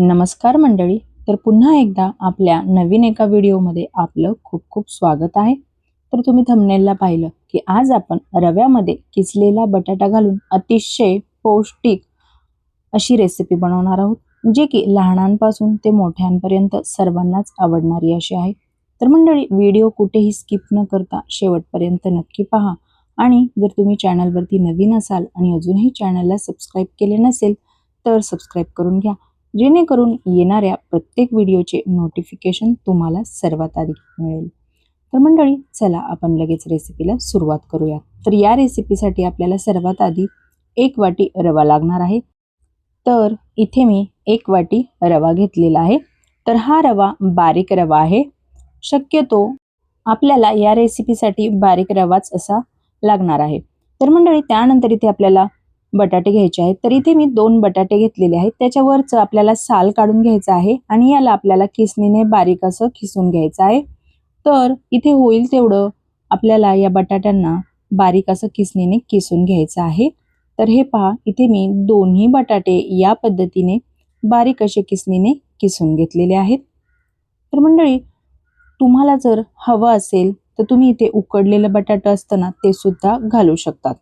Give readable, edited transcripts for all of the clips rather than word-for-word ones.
नमस्कार मंडळी. तर पुन्हा एकदा आपल्या नवीन एका व्हिडिओमध्ये आपलं खूप खूप स्वागत आहे. तर तुम्ही थंबनेलला पाहिलं की आज आपण रव्यामध्ये किसलेला बटाटा घालून अतिशय पौष्टिक अशी रेसिपी बनवणार आहोत, जे की लहानांपासून ते मोठ्यांपर्यंत सर्वांनाच आवडणारी अशी आहे. तर मंडळी, व्हिडिओ कुठेही स्किप न करता शेवटपर्यंत नक्की पहा. आणि जर तुम्ही चॅनलवरती नवीन असाल आणि अजूनही चॅनलला सबस्क्राईब केले नसेल तर सबस्क्राईब करून घ्या, जेणेकरून येणाऱ्या प्रत्येक व्हिडिओचे नोटिफिकेशन तुम्हाला सर्वात आधी मिळेल. तर मंडळी, चला आपण लगेच रेसिपीला सुरुवात करूया. तर या रेसिपीसाठी आपल्याला सर्वात आधी 1 वाटी रवा लागणार आहे. तर इथे मी 1 वाटी रवा घेतलेला आहे. तर हा रवा बारीक रवा आहे. शक्यतो आपल्याला या रेसिपीसाठी बारीक रवाच असा लागणार आहे. तर मंडळी, त्यानंतर इथे आपल्याला बटाटे घ्यायचे आहेत. तर इथे मी 2 बटाटे घेतलेले आहेत. त्याच्यावरचं आपल्याला साल काढून घ्यायचं आहे आणि याला आपल्याला किसणीने बारीक असं किसून घ्यायचं आहे. तर इथे होईल तेवढं आपल्याला या बटाट्यांना बारीक असं किसणीने किसून घ्यायचं आहे. तर हे पहा, इथे मी दोन्ही बटाटे या पद्धतीने बारीक असे किसणीने किसून घेतलेले आहेत. तर मंडळी, तुम्हाला जर हवं असेल तर तुम्ही इथे उकडलेलं बटाटा असतं ना, ते सुद्धा घालू शकतात,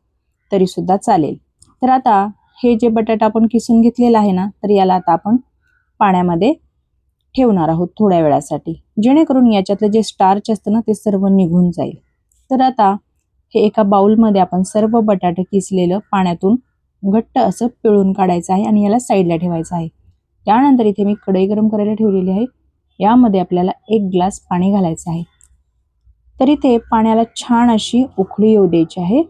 तरी सुद्धा चालेल. तर आता हे जे बटाटा आपण किसून घेतलेला आहे ना, तर याला आता आपण पाण्यामध्ये ठेवणार आहोत थोड्या वेळासाठी, जेणेकरून याच्यातलं जे स्टार्च असतं ना, ते सर्व निघून जाईल. तर आता हे एका बाउलमध्ये आपण सर्व बटाटे किसलेलं पाण्यातून घट्ट असं पिळून काढायचं आहे आणि याला साईडला ठेवायचं आहे. त्यानंतर इथे मी कढई गरम करायला ठेवलेली आहे. यामध्ये आपल्याला 1 ग्लास पाणी घालायचं आहे. तर इथे पाण्याला छान अशी उकळी येऊ द्यायची आहे.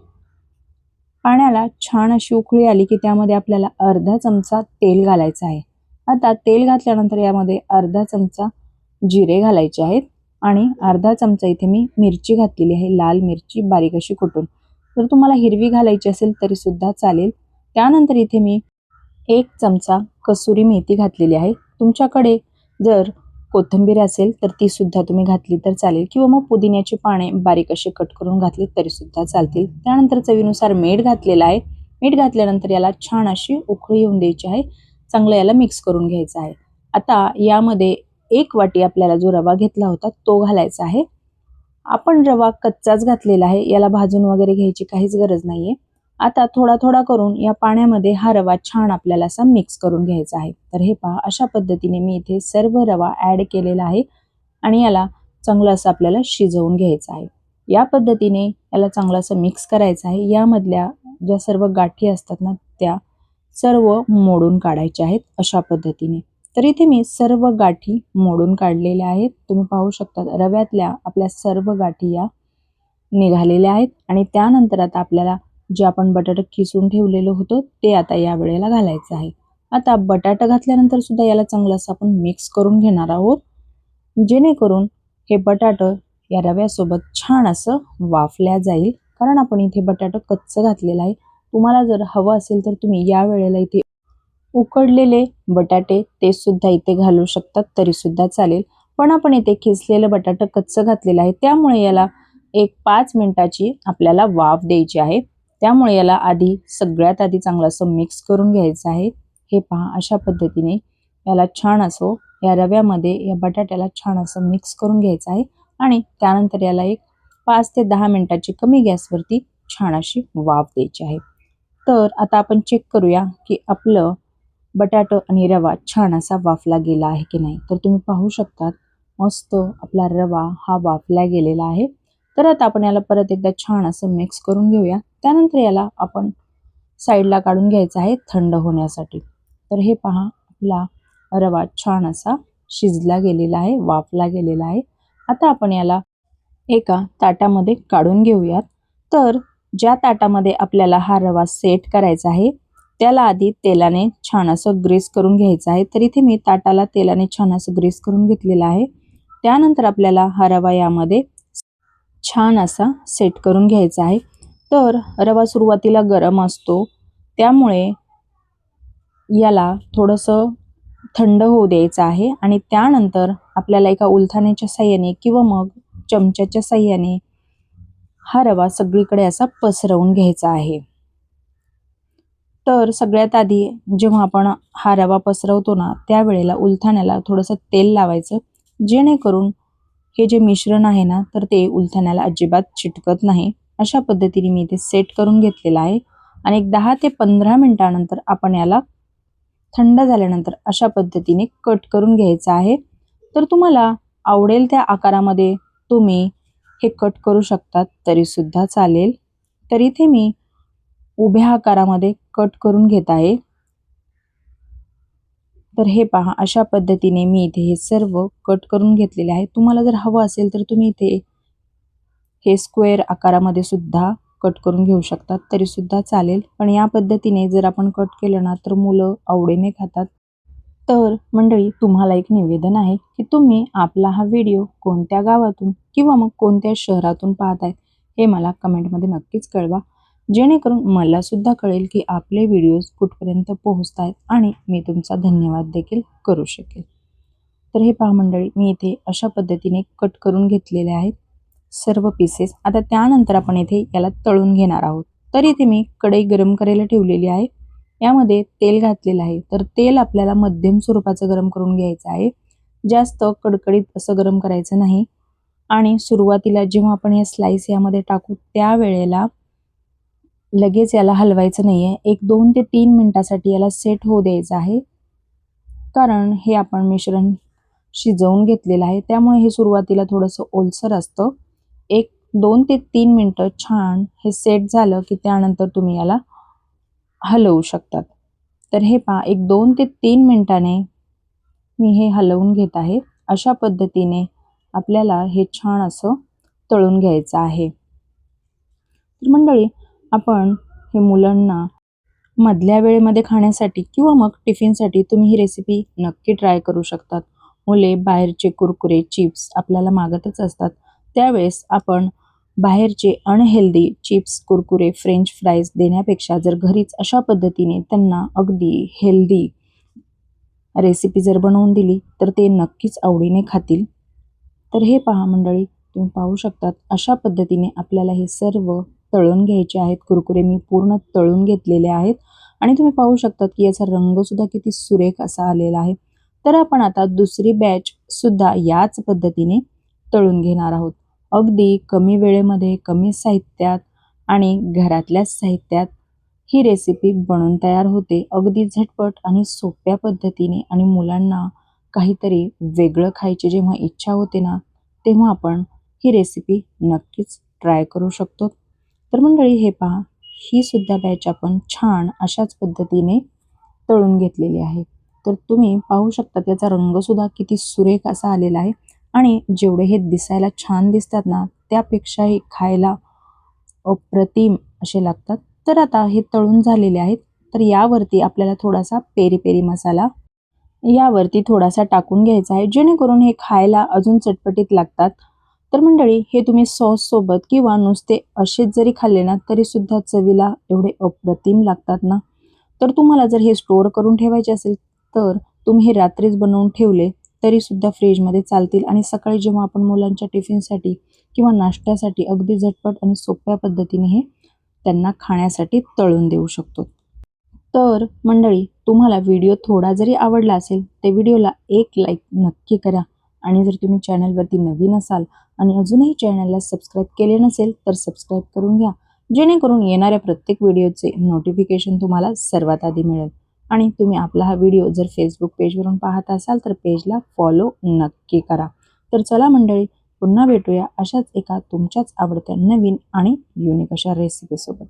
पाण्याला छान अशी उकळी आली की त्यामध्ये आपल्याला अर्धा चमचा तेल घालायचं आहे. आता तेल घातल्यानंतर यामध्ये अर्धा चमचा जिरे घालायचे आहेत आणि अर्धा चमचा इथे मी मिरची घातलेली आहे, लाल मिरची बारीक अशी कुटून. जर तुम्हाला हिरवी घालायची असेल तरी सुद्धा चालेल. त्यानंतर इथे मी 1 चमचा कसुरी मेथी घातलेली आहे. तुमच्याकडे जर कोथिंबीर असेल तर ती सुद्धा तुम्ही घातली तर चालेल, किंवा मग पुदिन्याची पाने बारीक असे कट करून घातली तरी सुद्धा चालतील. त्यानंतर चवीनुसार मीठ घातलेलं आहे. मीठ घातल्यानंतर याला छान अशी उकळी येऊन द्यायची आहे. चांगलं याला मिक्स करून घ्यायचं आहे. आता यामध्ये 1 वाटी आपल्याला जो रवा घेतला होता तो घालायचा आहे. आपण रवा कच्चाच घातलेला आहे, याला भाजून वगैरे घ्यायची काहीच गरज नाहीये. आता थोडा थोडा करून या पाण्यामध्ये हा रवा छान आपल्याला असा मिक्स करून घ्यायचा आहे. तर हे पहा, अशा पद्धतीने मी इथे सर्व रवा ॲड केलेला आहे आणि याला चांगलं असं आपल्याला शिजवून घ्यायचं आहे. या पद्धतीने याला चांगलं असं मिक्स करायचं आहे. यामधल्या ज्या सर्व गाठी असतात ना, त्या सर्व मोडून काढायच्या आहेत अशा पद्धतीने. तर इथे मी सर्व गाठी मोडून काढलेल्या आहेत. तुम्ही पाहू शकता रव्यातल्या आपल्या सर्व गाठी या निघालेल्या आहेत. आणि त्यानंतर आता आपल्याला जे आपण बटाटा किसून ठेवलेलं होतं ते आता या वेळेला घालायचं आहे. आता बटाटा घातल्यानंतर सुद्धा याला चांगलं असं आपण मिक्स करून घेणार आहोत, जेणेकरून हे बटाटं या रव्यासोबत छान असं वाफल्या जाईल. कारण आपण इथे बटाटा कच्चं घातलेलं आहे. तुम्हाला जर हवं असेल तर तुम्ही या वेळेला इथे उकडलेले बटाटे ते सुद्धा इथे घालू शकतात, तरी सुद्धा चालेल. पण आपण इथे किसलेलं बटाटा कच्चं घातलेलं आहे, त्यामुळे याला एक 5 मिनिटाची आपल्याला वाफ द्यायची आहे. त्यामुळे याला सगळ्यात आधी चांगलं असं मिक्स करून घ्यायचं आहे. हे पहा, अशा पद्धतीने याला छान असं या रव्यामध्ये या बटाट्याला छान असं मिक्स करून घ्यायचं आहे आणि त्यानंतर याला एक 5 ते 10 मिनिटाची कमी गॅसवरती छान अशी वाफ द्यायची आहे. तर आता आपण चेक करूया की आपलं बटाटा आणि रवा छान असा वाफला गेला आहे की नाही. तर तुम्ही पाहू शकता मस्त आपला रवा हा वाफला गेलेला आहे. तर आता आपण याला परत एकदा छान असं मिक्स करून घेऊया. त्यानंतर याला आपण साईडला काढून घ्यायचं आहे थंड होण्यासाठी. तर हे पहा, आपला रवा छान असा शिजला गेलेला आहे, वाफला गेलेला आहे. आता आपण याला एका ताटामध्ये काढून घेऊयात. तर ज्या ताटामध्ये आपल्याला हा रवा सेट करायचा आहे त्याला आधी तेलाने छान असं ग्रीस करून घ्यायचं आहे. तर इथे मी ताटाला तेलाने छान असं ग्रीस करून घेतलेलं आहे. त्यानंतर आपल्याला हा रवा यामध्ये छान असा सेट करून घ्यायचा आहे. तर रवा सुरुवातीला गरम असतो, त्यामुळे याला थोडंसं थंड होऊ द्यायचं आहे आणि त्यानंतर आपल्याला एका उलथाण्याच्या साहाय्याने किंवा मग चमच्याच्या साहाय्याने हा रवा सगळीकडे असा पसरवून घ्यायचा आहे. तर सगळ्यात आधी जेव्हा आपण हा रवा पसरवतो ना, त्यावेळेला उलथाण्याला थोडंसं तेल लावायचं, जेणेकरून हे जे मिश्रण आहे ना, तर ते उलथाण्याला अजिबात चिटकत नाही. अशा पद्धतीने मी इथे सेट करून घेतलेलं आहे आणि एक 10 ते 15 मिनिटानंतर आपण याला थंड झाल्यानंतर अशा पद्धतीने कट करून घ्यायचं आहे. तर तुम्हाला आवडेल त्या आकारामध्ये तुम्ही हे कट करू शकतात, तरीसुद्धा चालेल. तर इथे मी उभ्या आकारामध्ये कट करून घेत आहे. तर हे पहा, अशा पद्धतीने मी इथे हे सर्व कट करून घेतलेले आहे. तुम्हाला जर हवं असेल तर तुम्ही इथे हे स्क्वेअर आकारामध्ये सुद्धा कट करून घेऊ शकतात, तरीसुद्धा चालेल. पण या पद्धतीने जर आपण कट केलं ना, तर मुलं आवडीने खातात. तर मंडळी, तुम्हाला एक निवेदन आहे की तुम्ही आपला हा व्हिडिओ कोणत्या गावातून किंवा मग कोणत्या शहरातून पाहताय हे मला कमेंटमध्ये नक्कीच कळवा, जेणेकरून मला सुद्धा कळेल की आपले व्हिडिओज कुठपर्यंत पोहोचत आहेत आणि मी तुमचा धन्यवाद देखील करू शकेल. तर हे पहा मंडळी, मी इथे अशा पद्धतीने कट करून घेतलेले आहेत सर्व पीसेस. आता त्यानंतर आपण इथे याला तळून घेणार आहोत. तर इथे मी कढई गरम करायला ठेवलेली आहे. यामध्ये तेल घातलेलं आहे. तर तेल आपल्याला मध्यम स्वरूपाचं गरम करून घ्यायचं आहे. जास्त कडकडीत असं गरम करायचं नाही. आणि सुरुवातीला जेव्हा आपण हे स्लाइस यामध्ये टाकू त्यावेळेला लगेच याला हलवायचं नाहीये. एक 2 ते 3 मिनिटासाठी याला सेट होऊ द्यायचं आहे. कारण हे आपण मिश्रण शिजवून घेतलेलं आहे, त्यामुळे हे सुरुवातीला थोडंसं ओलसर असतं. एक 2 ते 3 मिनिटं छान हे सेट झालं की त्यानंतर तुम्ही याला हलवू शकतात. तर हे पहा, एक 2 ते 3 मिनिटाने मी हे हलवून घेत आहे. अशा पद्धतीने आपल्याला हे छान असं तळून घ्यायचं आहे. तर मंडळी, आपण हे मुलांना मधल्या वेळेमध्ये खाण्यासाठी किंवा मग टिफिनसाठी तुम्ही ही रेसिपी नक्की ट्राय करू शकतात. मुले बाहेरचे कुरकुरे, चिप्स आपल्याला मागतच असतात. त्यावेळेस आपण बाहेरचे unhealthy chips, Kurkure, French fries देण्यापेक्षा जर घरीच अशा पद्धतीने त्यांना अगदी हेल्दी रेसिपी जर बनवून दिली तर ते नक्कीच आवडीने खातील. तर हे पहा मंडळी, तुम्ही पाहू शकतात अशा पद्धतीने आपल्याला हे सर्व तळून घ्यायचे आहेत. कुरकुरे मी पूर्ण तळून घेतलेले आहेत आणि तुम्ही पाहू शकतात की याचा रंगसुद्धा किती सुरेख असा आलेला आहे. तर आपण आता दुसरी बॅच सुद्धा याच पद्धतीने तळून घेणार आहोत. अगदी कमी वेळेमध्ये, कमी साहित्यात आणि घरातल्याच साहित्यात ही रेसिपी बनून तयार होते. अगदी झटपट आणि सोप्या पद्धतीने. आणि मुलांना काहीतरी वेगळं खायची जेव्हा इच्छा होते ना, तेव्हा आपण ही रेसिपी नक्कीच ट्राय करू शकतो. तर मंडळी, हे पहा, ही सुद्धा बॅच आपण छान अशाच पद्धतीने तळून घेतलेली आहे. तर तुम्ही पाहू शकता त्याचा रंगसुद्धा किती सुरेख असा आलेला आहे आणि जेवढे हे दिसायला छान दिसतात ना, त्यापेक्षाही खायला अप्रतिम असे लागतात. तर आता हे तळून झालेले आहेत. तर यावरती आपल्याला थोडासा पेरी पेरी मसाला यावरती थोडासा टाकून घ्यायचा आहे, जेणेकरून हे खायला अजून चटपटीत लागतात. तर मंडळी, हे तुम्ही सॉस सोबत किंवा नुसते असेच जरी खाल्ले ना, तरी सुद्धा चवीला एवढे अप्रतिम लागतात ना. तर तुम्हाला जर हे स्टोअर करून ठेवायचे असेल तर तुम्ही हे रात्रीच बनवून ठेवले तरी सुद्धा फ्रीजमध्ये चालतील आणि सकाळी जेव्हा आपण मुलांच्या टिफिनसाठी किंवा नाश्त्यासाठी अगदी झटपट आणि सोप्या पद्धतीने हे त्यांना खाण्यासाठी तळून देऊ शकतो. तर मंडळी, तुम्हाला व्हिडिओ थोडा जरी आवडला असेल तर व्हिडिओला एक लाईक नक्की करा. आणि जर तुम्ही चॅनलवरती नवीन असाल आणि अजूनही चॅनलला सबस्क्राईब केले नसेल तर सबस्क्राईब करून घ्या, जेणेकरून येणाऱ्या प्रत्येक व्हिडिओचे नोटिफिकेशन तुम्हाला सर्वात आधी मिळेल. आणि तुम्ही आपला हा व्हिडिओ जर फेसबुक पेजवरून पाहत असाल तर पेजला फॉलो नक्की करा. तर चला मंडळी, पुन्हा भेटूया अशाच एका तुमच्याच आवडत्या नवीन आणि युनिक अशा रेसिपीसोबत.